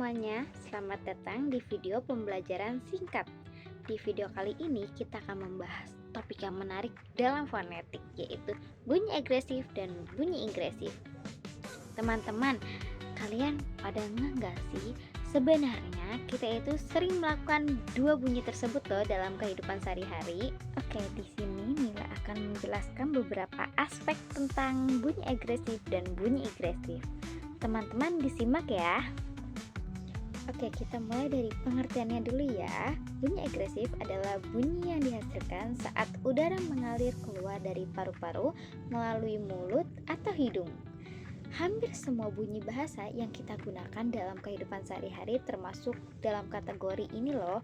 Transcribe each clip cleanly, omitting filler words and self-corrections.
semuanya, selamat datang di video pembelajaran singkat. Di video kali ini kita akan membahas topik yang menarik dalam fonetik, yaitu bunyi agresif dan bunyi ingresif. Teman-teman, kalian pada nggak sih? Sebenarnya kita itu sering melakukan dua bunyi tersebut loh dalam kehidupan sehari-hari. Oke, di sini Mila akan menjelaskan beberapa aspek tentang bunyi agresif dan bunyi ingresif. Teman-teman disimak ya. Oke, kita mulai dari pengertiannya dulu ya. Bunyi agresif adalah bunyi yang dihasilkan saat udara mengalir keluar dari paru-paru melalui mulut atau hidung. Hampir semua bunyi bahasa yang kita gunakan dalam kehidupan sehari-hari termasuk dalam kategori ini loh.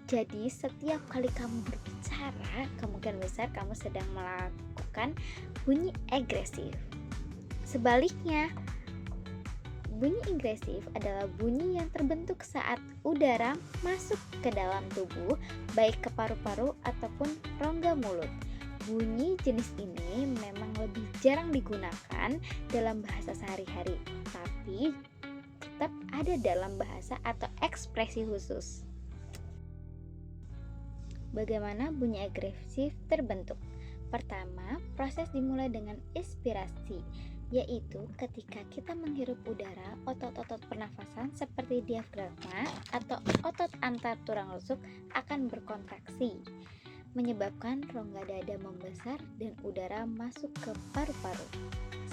Jadi setiap kali kamu berbicara, kemungkinan besar kamu sedang melakukan bunyi agresif. Sebaliknya, bunyi ingresif adalah bunyi yang terbentuk saat udara masuk ke dalam tubuh, baik ke paru-paru ataupun rongga mulut. Bunyi jenis ini memang lebih jarang digunakan dalam bahasa sehari-hari, tapi tetap ada dalam bahasa atau ekspresi khusus. Bagaimana bunyi agresif terbentuk? Pertama, proses dimulai dengan inspirasi, yaitu ketika kita menghirup udara, otot-otot pernafasan seperti diafragma atau otot antar tulang rusuk akan berkontraksi, menyebabkan rongga dada membesar dan udara masuk ke paru-paru.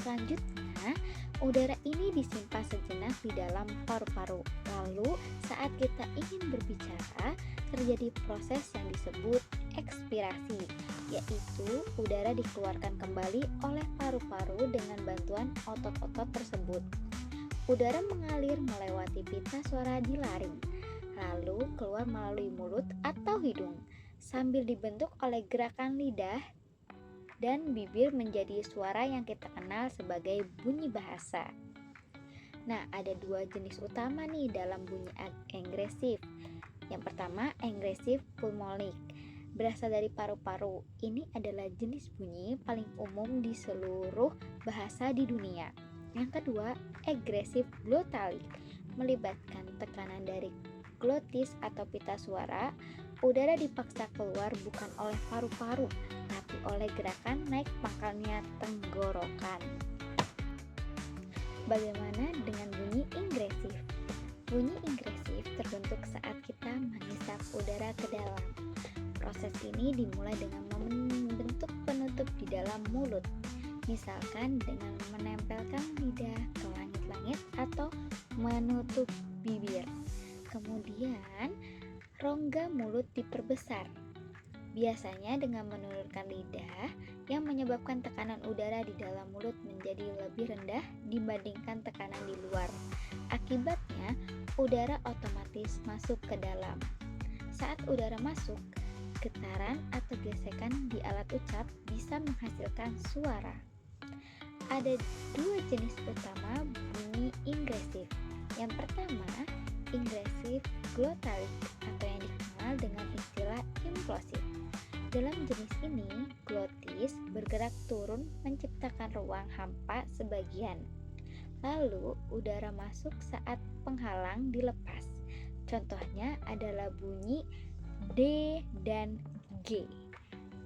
Selanjutnya, udara ini disimpan sejenak di dalam paru-paru. Lalu, saat kita ingin berbicara, terjadi proses yang disebut ekspirasi, yaitu udara dikeluarkan kembali oleh paru-paru dengan bantuan otot-otot tersebut. Udara mengalir melewati pita suara di laring, lalu keluar melalui mulut atau hidung, sambil dibentuk oleh gerakan lidah dan bibir menjadi suara yang kita kenal sebagai bunyi bahasa. Nah, ada dua jenis utama nih dalam bunyi agresif. Yang pertama, agresif pulmonik, berasal dari paru-paru. Ini adalah jenis bunyi paling umum di seluruh bahasa di dunia. Yang kedua, agresif glotalik, melibatkan tekanan dari glotis atau pita suara. Udara dipaksa keluar bukan oleh paru-paru, tapi oleh gerakan naik pangkalnya tenggorokan. Bagaimana dengan bunyi ingresif? Bunyi ingresif terbentuk saat kita menghisap udara ke dalam. Proses ini dimulai dengan membentuk penutup di dalam mulut, misalkan dengan menempelkan lidah ke langit-langit atau menutup bibir. Kemudian, rongga mulut diperbesar, biasanya dengan menurunkan lidah yang menyebabkan tekanan udara di dalam mulut menjadi lebih rendah dibandingkan tekanan di luar. Akibatnya, udara otomatis masuk ke dalam. Saat udara masuk, getaran atau gesekan di alat ucap bisa menghasilkan suara. Ada dua jenis utama bunyi ingresif. Yang pertama, ingresif glotalik atau yang dikenal dengan istilah implosif. Dalam jenis ini, glotis bergerak turun menciptakan ruang hampa sebagian. Lalu, udara masuk saat penghalang dilepas. Contohnya adalah bunyi D dan G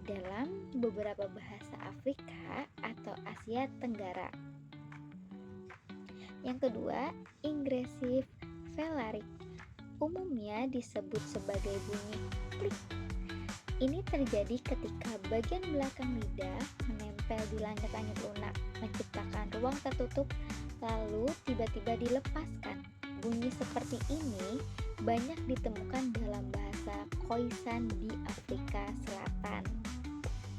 dalam beberapa bahasa Afrika atau Asia Tenggara. Yang kedua, ingresif velarik, umumnya disebut sebagai bunyi klik. Ini terjadi ketika bagian belakang lidah menempel di langit-langit lunak, menciptakan ruang tertutup, lalu tiba-tiba dilepaskan. Bunyi seperti ini banyak ditemukan dalam bahasa Khoisan di Afrika Selatan.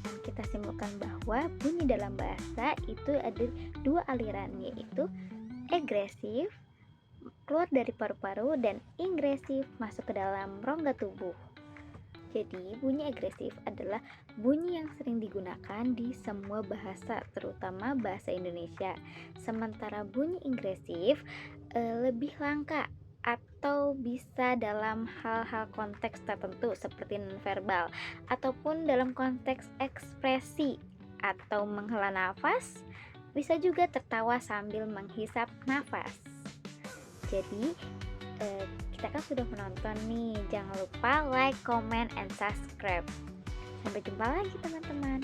Dan kita simpulkan bahwa bunyi dalam bahasa itu ada dua aliran, yaitu agresif keluar dari paru-paru dan ingresif masuk ke dalam rongga tubuh. Jadi, bunyi agresif adalah bunyi yang sering digunakan di semua bahasa, terutama bahasa Indonesia. Sementara bunyi ingresif lebih langka atau bisa dalam hal-hal konteks tertentu seperti nonverbal ataupun dalam konteks ekspresi atau menghela nafas, bisa juga tertawa sambil menghisap nafas. Jadi kakak sudah menonton nih. Jangan lupa like, comment, and subscribe. Sampai jumpa lagi teman-teman.